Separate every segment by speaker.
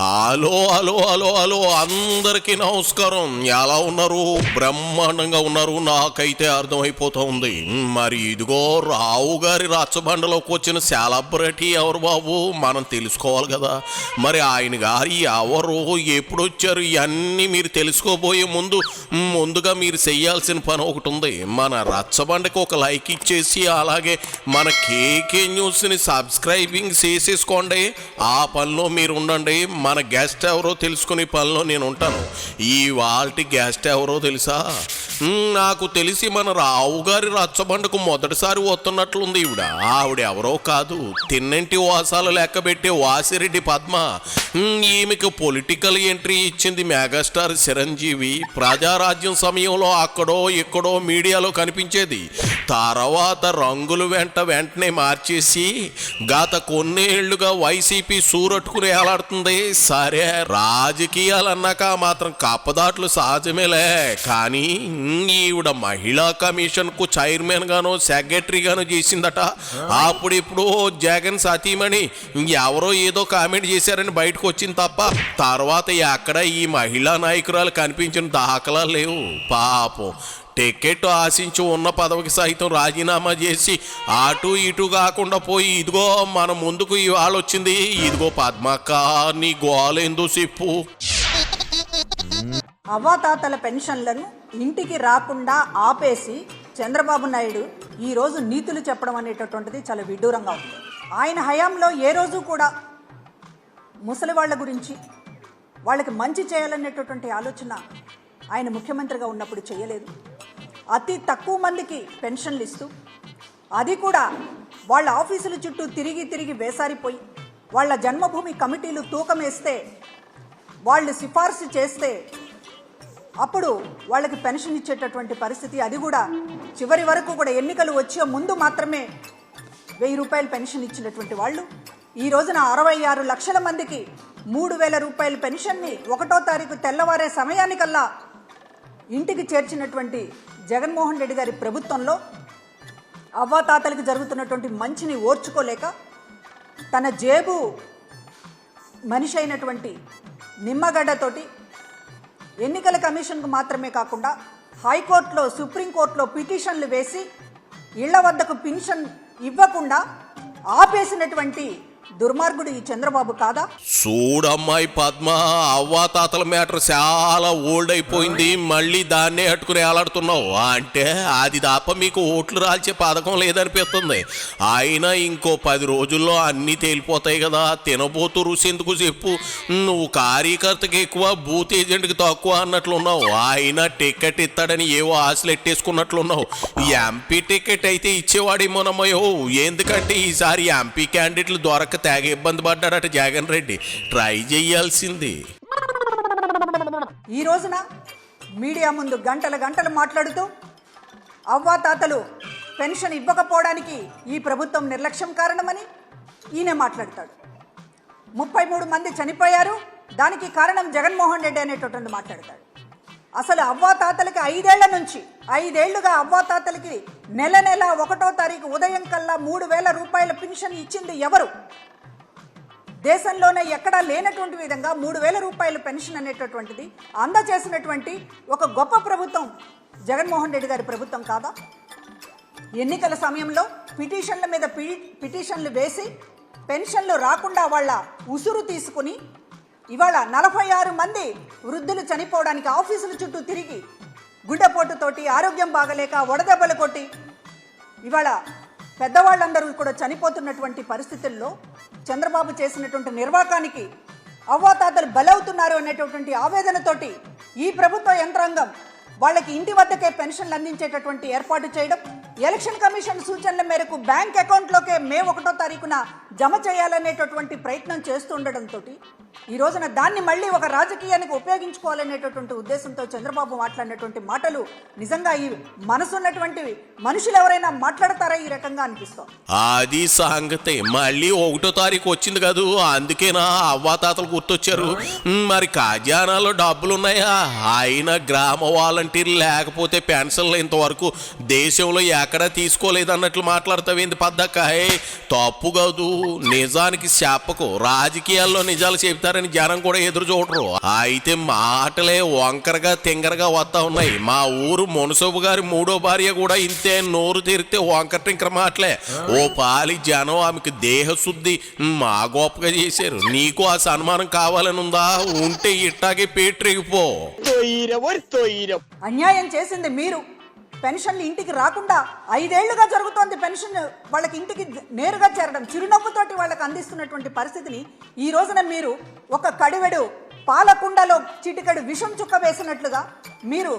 Speaker 1: Hello hello hello hello అందరికీ నమస్కారం. ఎలా ఉన్నారు? బ్రహ్మాండంగా ఉన్నారు. నాకైతే అర్థమైపోతా ఉంది. మరి ఇదిగో రావు గారి రచ్చబండలోకి వచ్చిన సెలబ్రిటీ ఎవరు బాబు, మనం తెలుసుకోవాలి కదా. మరి ఆయన గారు ఎవరు, ఎప్పుడు వచ్చారు, ఇవన్నీ మీరు తెలుసుకోబోయే ముందుగా మీరు చెయ్యాల్సిన పని ఒకటి ఉంది. మన రచ్చబండకి ఒక లైక్ ఇచ్చేసి అలాగే మన కేకే న్యూస్ని సబ్స్క్రైబింగ్ చేసేసుకోండి. ఆ పనిలో మీరు ఉండండి. మన గెస్ట్ ఎవరో తెలుసుకునే పనిలో నేను ఉంటాను. ఈ వాల్టి గెస్ట్ ఎవరో తెలుసా? నాకు తెలిసి మన రావు గారి రచ్చబండకు మొదటిసారి వస్తున్నట్లుంది. ఆవిడ ఎవరో కాదు, తిన్నింటి వాసాలు లెక్కబెట్టే వాసిరెడ్డి పద్మ. ఈమెకు పొలిటికల్ ఎంట్రీ ఇచ్చింది మెగాస్టార్ చిరంజీవి. ప్రజారాజ్యం సమయంలో అక్కడో ఇక్కడో మీడియాలో కనిపించేది. తర్వాత రంగులు వెంటనే మార్చేసి గత కొన్నేళ్లుగా వైసీపీ సూరట్టుకుని ఏలాడుతుంది. సరే, రాజకీయాలు అన్నాక మాత్రం కప్పదాట్లు సహజమేలే. కానీ ఈవిడ మహిళా కమిషన్ కు చైర్మన్ గానో సెక్రటరీ గానో చేసిందట. అప్పుడిప్పుడు జగన్ సతీమణి ఎవరో ఏదో కామెంట్ చేశారని బయటకు వచ్చింది తప్ప తర్వాత ఎక్కడ ఈ మహిళా నాయకురాలు కనిపించిన దాఖలా లేవు. పాపం టికెట్ ఆశించి ఉన్న పదవికి సైతం రాజీనామా చేసి అటు ఇటు కాకుండా పోయి ఇదిగో మన ముందుకు ఇవాళ వచ్చింది. ఇదిగో పద్మక్క, నీ గోలేందో చెప్పు.
Speaker 2: అవ్వాతాతల పెన్షన్లను ఇంటికి రాకుండా ఆపేసి చంద్రబాబు నాయుడు ఈరోజు నీతులు చెప్పడం అనేటటువంటిది చాలా విడ్డూరంగా ఉంది. ఆయన హయాంలో ఏ రోజు కూడా ముసలి వాళ్ళ గురించి, వాళ్ళకి మంచి చేయాలనేటటువంటి ఆలోచన ఆయన ముఖ్యమంత్రిగా ఉన్నప్పుడు చేయలేదు. అతి తక్కువ మందికి పెన్షన్లు ఇస్తూ, అది కూడా వాళ్ళ ఆఫీసుల చుట్టూ తిరిగి వేసారిపోయి, వాళ్ళ జన్మభూమి కమిటీలు తూకం వేస్తే, వాళ్ళు సిఫార్సు చేస్తే అప్పుడు వాళ్ళకి పెన్షన్ ఇచ్చేటటువంటి పరిస్థితి. అది కూడా చివరి వరకు కూడా ఎన్నికలు వచ్చే ముందు మాత్రమే 1000 రూపాయలు పెన్షన్ ఇచ్చినటువంటి వాళ్ళు ఈ రోజున 66 లక్షల మందికి 3000 రూపాయల పెన్షన్ని 1వ తారీఖు తెల్లవారే సమయానికల్లా ఇంటికి చేర్చినటువంటి జగన్మోహన్ రెడ్డి గారి ప్రభుత్వంలో అవ్వాతాతలకు జరుగుతున్నటువంటి మంచిని ఓర్చుకోలేక తన జేబు మనిషి అయినటువంటి నిమ్మగడ్డతోటి ఎన్నికల కమిషన్కు మాత్రమే కాకుండా హైకోర్టులో, సుప్రీంకోర్టులో పిటిషన్లు వేసి ఇళ్ల వద్దకు పెన్షన్ ఇవ్వకుండా ఆపేసినటువంటి దుర్మార్గుడు ఈ చంద్రబాబు కాదా?
Speaker 1: చూడమ్మాయి పద్మ, అవ్వాతాతల మ్యాటర్ చాలా ఓల్డ్ అయిపోయింది. మళ్ళీ దాన్నే అట్టుకుని ఏలాడుతున్నావు అంటే అది తప్ప మీకు ఓట్లు రాల్చే పథకం లేదనిపిస్తుంది. అయినా ఇంకో 10 రోజుల్లో అన్నీ తేలిపోతాయి కదా. తినబోతూ రుచి ఎందుకు చెప్పు. నువ్వు కార్యకర్తకి ఎక్కువ, బూత్ ఏజెంట్కి తక్కువ అన్నట్లున్నావు. అయినా టికెట్ ఇస్తాడని ఏవో ఆశలు ఎట్టేసుకున్నట్లున్నావు. ఎంపీ టికెట్ అయితే ఇచ్చేవాడేమోనమ్మయో. ఎందుకంటే ఈసారి ఎంపీ క్యాండిడేట్లు దొరక తెగ ఇబ్బంది పడ్డాడట జగన్ రెడ్డి. ట్రై చేయాల్సింది.
Speaker 2: ఈ రోజున మీడియా ముందు గంటలు మాట్లాడుతూ అవ్వాతాతలు పెన్షన్ ఇవ్వకపోవడానికి ఈ ప్రభుత్వం నిర్లక్ష్యం కారణమని ఈయన మాట్లాడతాడు. 33 మంది చనిపోయారు, దానికి కారణం జగన్మోహన్ రెడ్డి అనేటటువంటి మాట్లాడతాడు. అసలు అవ్వాతాతలకి 5 ఏళ్లుగా అవ్వాతాతలకి నెల 1వ తారీఖు ఉదయం కల్లా 3000 రూపాయల పెన్షన్ ఇచ్చింది ఎవరు? దేశంలోనే ఎక్కడా లేనటువంటి విధంగా 3000 రూపాయల పెన్షన్ అనేటటువంటిది అందజేసినటువంటి ఒక గొప్ప ప్రభుత్వం జగన్మోహన్ రెడ్డి గారి ప్రభుత్వం కాదా? ఎన్నికల సమయంలో పిటిషన్ల మీద పిటిషన్లు వేసి పెన్షన్లు రాకుండా వాళ్ళ ఉసురు తీసుకుని ఇవాళ 46 మంది వృద్ధులు చనిపోవడానికి ఆఫీసుల చుట్టూ తిరిగి గుడ్డపోటుతోటి, ఆరోగ్యం బాగలేక వడదెబ్బలు కొట్టి ఇవాళ పెద్దవాళ్ళందరూ కూడా చనిపోతున్నటువంటి పరిస్థితుల్లో చంద్రబాబు చేసినటువంటి నిర్వాకానికి అవ్వాతాతలు బలవుతున్నారు అనేటటువంటి ఆవేదనతోటి ఈ ప్రభుత్వ యంత్రాంగం వాళ్ళకి ఇంటి వద్దకే పెన్షన్లు అందించేటటువంటి ఏర్పాటు చేయడం, ఎలక్షన్ కమిషన్ సూచనల మేరకు బ్యాంక్ అకౌంట్లోకే మే 1వ తారీఖున జమ చేయాలనేటటువంటి ప్రయత్నం చేస్తుండడంతో ఈ రోజున దాన్ని మళ్ళీ ఒక రాజకీయానికి ఉపయోగించుకోవాలనేటటువంటి ఉద్దేశంతో చంద్రబాబు మాట్లాడినటువంటి మాటలు నిజంగా ఈ మనసున్నటువంటి మనుషులు ఎవరైనా మాట్లాడతారా ఈ రకంగా అనిపిస్తాం.
Speaker 1: అది సంగతి. మళ్ళీ 1వ తారీఖు వచ్చింది కాదు, అందుకేనా అవ్వాతాతలు గుర్తొచ్చారు. మరి ఖజానాలో డబ్బులున్నాయా? అయినా గ్రామ వాలంటీర్లు లేకపోతే పెన్షన్లు ఇంతవరకు దేశంలో ఎక్కడా తీసుకోలేదన్నట్లు మాట్లాడతావేంది పద్దక్క? తప్పు కాదు, నిజానికి చెప్పకు. రాజకీయాల్లో నిజాలు చెప్తే ఇస్తారని జనం కూడా ఎదురు చూడరు. అయితే మాటలే వంకరగా తింగరగా వస్తా ఉన్నాయి. మా ఊరు మునసబు గారి 3వ భార్య కూడా ఇంతే, నోరు తెరితే వంకర టింకర మాటలే. ఓ పాలి జనం ఆమెకు దేహశుద్ధి మా గొప్పగా చేశారు. నీకు ఆ సన్మానం కావాలని ఉందా? ఉంటే ఇట్టాగే పేట్రిగిపో.
Speaker 2: అన్యాయం చేసింది మీరు. పెన్షన్లు ఇంటికి రాకుండా 5 ఏళ్లుగా జరుగుతోంది. పెన్షన్ వాళ్ళకి ఇంటికి నేరుగా చేరడం, చిరునవ్వుతోటి వాళ్ళకి అందిస్తున్నటువంటి పరిస్థితిని ఈ రోజున మీరు ఒక కడివెడు పాలకుండలో చిటికెడు విషం చుక్క వేసినట్లుగా మీరు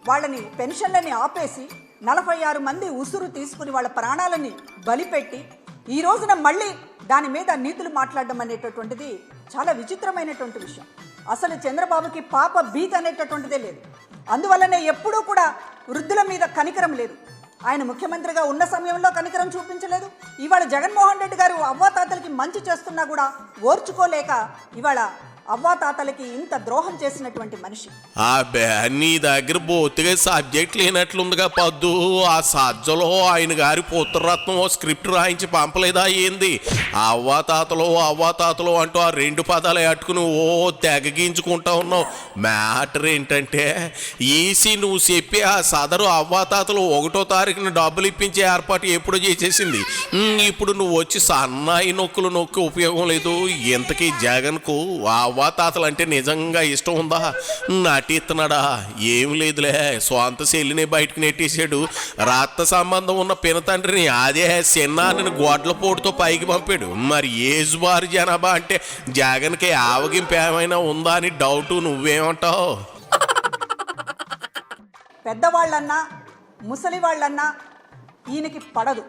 Speaker 2: వాళ్ళని పెన్షన్లని ఆపేసి 46 మంది ఉసురు తీసుకుని వాళ్ళ ప్రాణాలని బలిపెట్టి ఈ రోజున మళ్ళీ దాని మీద నీతులు మాట్లాడడం అనేటటువంటిది చాలా విచిత్రమైనటువంటి విషయం. అసలు చంద్రబాబుకి పాప భీతి అనేటటువంటిదే లేదు. అందువల్లనే ఎప్పుడూ కూడా వృద్ధుల మీద కనికరం లేదు. ఆయన ముఖ్యమంత్రిగా ఉన్న సమయంలో కనికరం చూపించలేదు. ఇవాళ జగన్మోహన్ రెడ్డి గారు అవ్వాతాతలకి మంచి చేస్తున్నా కూడా ఓర్చుకోలేక ఇవాళ అవ్వాతాతలకి ఇంత ద్రోహం చేసినటువంటి మనిషి.
Speaker 1: నీ దగ్గర బోతుగా సబ్జెక్ట్ లేనట్లుందిగా పద్దు. ఆ సజ్జలో ఆయన గారి పుత్రరత్నం స్క్రిప్ట్ రాయించి పంపలేదా ఏంది? అవ్వాతాతలు అంటూ ఆ 2 పదాలు అట్టుకుని ఓ తెగగించుకుంటా ఉన్నావు. మ్యాటర్ ఏంటంటే ఈసీ నువ్వు చెప్పి ఆ సదరు అవ్వాతాతలు 1వ తారీఖున డబ్బులు ఇప్పించే ఏర్పాటు ఎప్పుడో చేసేసింది. ఇప్పుడు నువ్వు వచ్చి సన్నాయి నొక్కులు నొక్కి ఉపయోగం లేదు. ఇంతకీ జగన్కు అవ్వాతాతలు అంటే నిజంగా ఇష్టం ఉందా? నటిస్తున్నాడా? ఏం లేదులే, సొంత చెల్లిని బయటకు నెట్టేశాడు. రక్త సంబంధం ఉన్న పినతండ్రిని అదే చిన్నాన్ని గోడ్ల పోటుతో పైకి పంపాడు. మరి ఏజ్ బారు జనాభా అంటే జగన్కి ఆవగింపు ఏమైనా ఉందా అని డౌట్. నువ్వేమంటావు?
Speaker 2: పెద్దవాళ్ళన్నా ముసలి వాళ్ళన్నా ఈయనకి పడదు.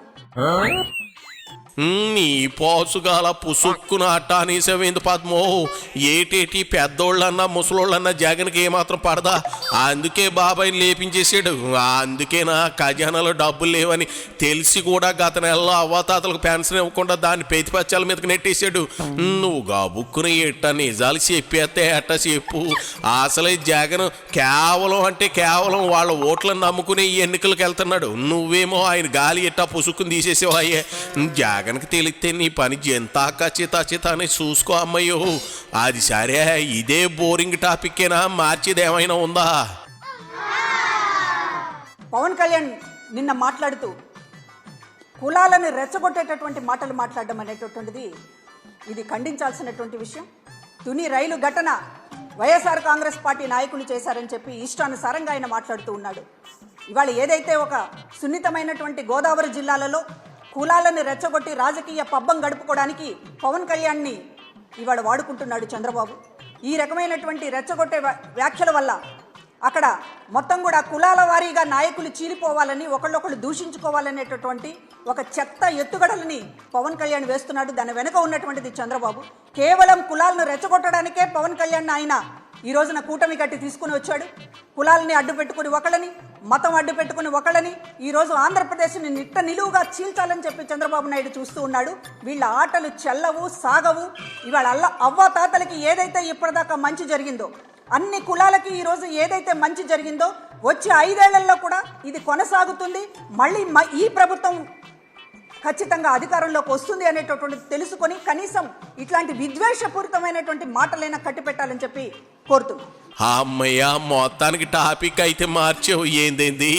Speaker 1: నీ పోసుగాల పుసుక్కున అట్టానేసేవేంది పద్మో? ఏటేటి పెద్దోళ్ళన్నా ముసలోళ్ళన్నా జగన్కి ఏమాత్రం పడదా? అందుకే బాబాయ్ని లేపించేసాడు. అందుకే నా ఖజానాలో డబ్బులు లేవని తెలిసి కూడా గత నెలలో అవ్వాతాతలకు పెన్షన్ ఇవ్వకుండా దాన్ని ప్రతిపక్షాల మీదకి నెట్టేశాడు. నువ్వు గాబుక్కున ఎట్ట నిజాలు చెప్పేస్తే ఎట్ట చెప్పు. అసలే జగన్ కేవలం వాళ్ళ ఓట్లను నమ్ముకుని ఎన్నికలకు వెళ్తున్నాడు. నువ్వేమో ఆయన గాలి ఎట్టా పుసుక్కుని తీసేసావు. అయ్యే జగన్కి తెలిస్తే నీ పని ఎంత ఖచ్చిత అని చూసుకో అమ్మయ్యో. అది సరే, ఇదే బోరింగ్ టాపిక్కేనా? మార్చేది ఏమైనా ఉందా?
Speaker 2: పవన్ కళ్యాణ్ నిన్న మాట్లాడుతూ కులాలను రెచ్చగొట్టేటటువంటి మాటలు మాట్లాడడం అనేటటువంటిది ఇది ఖండించాల్సినటువంటి విషయం. తుని రైలు ఘటన వైఎస్ఆర్ కాంగ్రెస్ పార్టీ నాయకులు చేశారని చెప్పి ఇష్టానుసారంగా ఆయన మాట్లాడుతూ ఉన్నాడు. ఇవాళ ఏదైతే ఒక సున్నితమైనటువంటి గోదావరి జిల్లాలలో కులాలను రెచ్చగొట్టి రాజకీయ పబ్బం గడుపుకోవడానికి పవన్ కళ్యాణ్ని ఇవాళ వాడుకుంటున్నాడు చంద్రబాబు. ఈ రకమైనటువంటి రెచ్చగొట్టే వ్యాఖ్యల వల్ల అక్కడ మొత్తం కూడా కులాల వారీగా నాయకులు చీలిపోవాలని, ఒకళ్ళొకళ్ళు దూషించుకోవాలనేటటువంటి ఒక చెత్త ఎత్తుగడలని పవన్ కళ్యాణ్ వేస్తున్నాడు. దాని వెనుక ఉన్నటువంటిది చంద్రబాబు. కేవలం కులాలను రెచ్చగొట్టడానికే పవన్ కళ్యాణ్ ఆయన ఈ రోజున కూటమి కట్టి తీసుకుని వచ్చాడు. కులాలని అడ్డు పెట్టుకుని ఒకళ్ళని, మతం అడ్డు పెట్టుకుని ఒకళ్ళని ఈ రోజు ఆంధ్రప్రదేశ్ని నిట్ట నిలువుగా చీల్చాలని చెప్పి చంద్రబాబు నాయుడు చూస్తూ ఉన్నాడు. వీళ్ళ ఆటలు చెల్లవు, సాగవు. ఇవాళ అవ్వాతాతలకి ఏదైతే ఇప్పటిదాకా మంచి జరిగిందో, అన్ని కులాలకి ఈరోజు ఏదైతే మంచి జరిగిందో వచ్చే 5 ఏళ్లలో కూడా ఇది కొనసాగుతుంది. మళ్ళీ ఈ ప్రభుత్వం ఖచ్చితంగా అధికారంలోకి వస్తుంది అనేటటువంటిది తెలుసుకొని కనీసం ఇట్లాంటి విద్వేషపూరితమైనటువంటి మాటలైనా కట్టిపెట్టాలని చెప్పి కోరుతున్నాం.
Speaker 1: అమ్మయ్య, మొత్తానికి టాపిక్ అయితే మార్చావు. ఏందేంది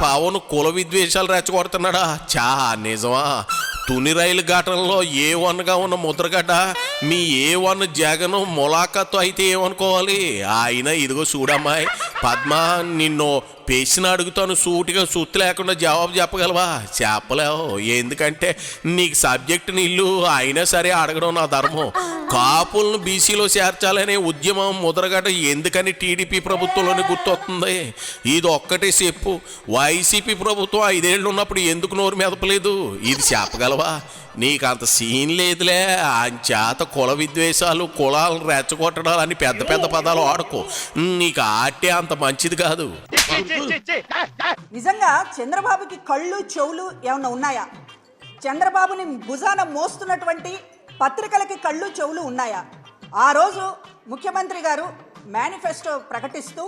Speaker 1: పవన్ కుల విద్వేషాలు రెచ్చగొడుతున్నాడా? నిజమా? తుని రైలు ఘటనలో A1గా ఉన్న ముద్రగడ్డ మీ A1 జగన్ ములాఖాతో అయితే ఏమనుకోవాలి? ఆయన ఇదిగో చూడమ్మాయి పద్మ, నిన్ను పేసిన అడుగుతాను, సూటిగా సుత్తి లేకుండా జవాబు చెప్పగలవా? చెప్పలేవు. ఎందుకంటే నీకు సబ్జెక్ట్ నీళ్ళు అయినా సరే అడగడం నా ధర్మం. కాపులను బీసీలో చేర్చాలనే ఉద్యమం ముద్రగడ్డ ఎందుకని టీడీపీ ప్రభుత్వంలోనే గుర్తొస్తుంది? ఇది ఒక్కటే చెప్పు. వైసీపీ ప్రభుత్వం 5 ఏళ్ళు ఉన్నప్పుడు ఎందుకు నోరు మెదపలేదు? ఇది చెప్పగలవా? నీకు అంత సీన్ లేదులే. అంచేత కుల విద్వేషాలు, కులాలను రెచ్చగొట్టడాలు అని పెద్ద పెద్ద పదాలు ఆడుకో. నీకు ఆటే అంత మంచిది కాదు.
Speaker 2: నిజంగా చంద్రబాబుకి కళ్ళు చెవులు ఏమన్నా ఉన్నాయా? చంద్రబాబుని భుజాన మోస్తున్నటువంటి పత్రికలకి కళ్ళు చెవులు ఉన్నాయా? ఆ రోజు ముఖ్యమంత్రి గారు మేనిఫెస్టో ప్రకటిస్తూ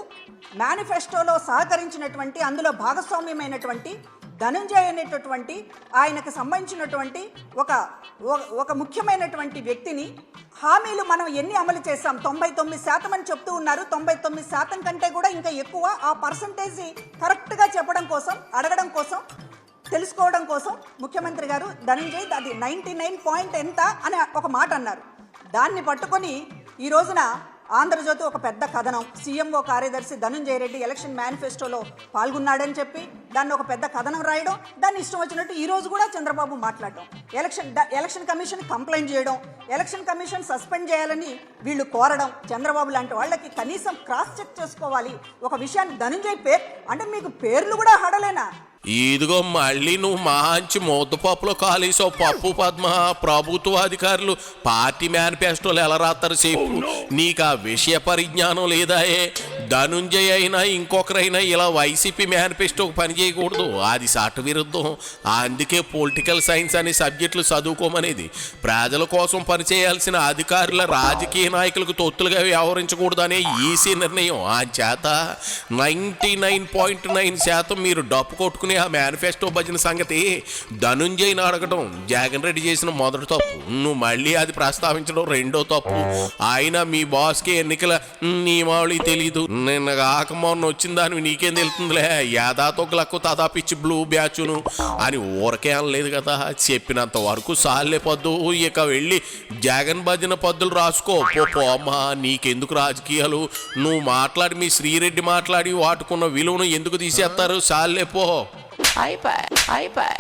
Speaker 2: మేనిఫెస్టోలో సహకరించినటువంటి, అందులో భాగస్వామ్యమైనటువంటి ధనుంజయ్ అనేటటువంటి ఆయనకు సంబంధించినటువంటి ఒక ముఖ్యమైనటువంటి వ్యక్తిని హామీలు మనం ఎన్ని అమలు చేస్తాం 99% అని చెప్తూ ఉన్నారు. 99% కంటే కూడా ఇంకా ఎక్కువ. ఆ పర్సంటేజ్ కరెక్ట్గా చెప్పడం కోసం, అడగడం కోసం, తెలుసుకోవడం కోసం ముఖ్యమంత్రి గారు ధనంజయ్ అది 99 ఎంత అని ఒక మాట అన్నారు. దాన్ని పట్టుకొని ఈ రోజున ఆంధ్రజ్యోతి ఒక పెద్ద కథనం, సీఎంఓ కార్యదర్శి ధనుంజయ రెడ్డి ఎలక్షన్ మేనిఫెస్టోలో పాల్గొన్నాడని చెప్పి దాన్ని ఒక పెద్ద కథనం రాయడం, దాన్ని ఇష్టం వచ్చినట్టు ఈ రోజు కూడా చంద్రబాబు మాట్లాడటం, ఎలక్షన్ కమిషన్ కంప్లైంట్ చేయడం, ఎలక్షన్ కమిషన్ సస్పెండ్ చేయాలని వీళ్ళు కోరడం. చంద్రబాబు లాంటి వాళ్ళకి కనీసం క్రాస్ చెక్ చేసుకోవాలి. ఒక విషయాన్ని ధనుంజయ్ పేరు అంటే మీకు పేర్లు కూడా హడలేనా?
Speaker 1: ఇదిగో మళ్ళీ నువ్వు మంచి ముద్దపప్పులో కాలేసావు పప్పు పద్మ. ప్రభుత్వ అధికారులు పార్టీ మేనిఫెస్టోలు ఎలా రాస్తారు చెప్పు. నీకు ఆ విషయ పరిజ్ఞానం లేదాయే? ధనుంజయ్ అయినా ఇంకొకరైనా ఇలా వైసీపీ మేనిఫెస్టోకి పని చేయకూడదు, అది చట్ట విరుద్ధం. అందుకే పొలిటికల్ సైన్స్ అనే సబ్జెక్టులు చదువుకోమనేది. ప్రజల కోసం పనిచేయాల్సిన అధికారుల రాజకీయ నాయకులకు తొత్తులుగా వ్యవహరించకూడదు అనే ఈసీ నిర్ణయం. ఆ చేత 99.9% మీరు డప్పు కొట్టుకుని ఆ మేనిఫెస్టో భజన సంగతి ధనుంజయ్ని అడగడం జగన్ రెడ్డి చేసిన మొదటి తప్పు. నువ్వు మళ్ళీ అది ప్రస్తావించడం రెండో తప్పు. ఆయన మీ బాస్కి ఎన్నికల నియమావళి తెలీదు. నిన్న కాక మొన్న వచ్చిన దాన్ని నీకేం తెలుతుందిలే, యాదాతొగ్లకు తదా పిచ్చి బ్లూ బ్యాచును అని ఊరకే అనలేదు కదా. చెప్పినంత వరకు సాల్లే పద్దు. ఇక వెళ్ళి జగన్ భజన పద్దులు రాసుకో పో అమ్మా. నీకెందుకు రాజకీయాలు? నువ్వు మాట్లాడి మీ శ్రీరెడ్డి మాట్లాడి వాటుకున్న విలువను ఎందుకు తీసేస్తారు? సాల్లే పో.
Speaker 3: అయిపోయి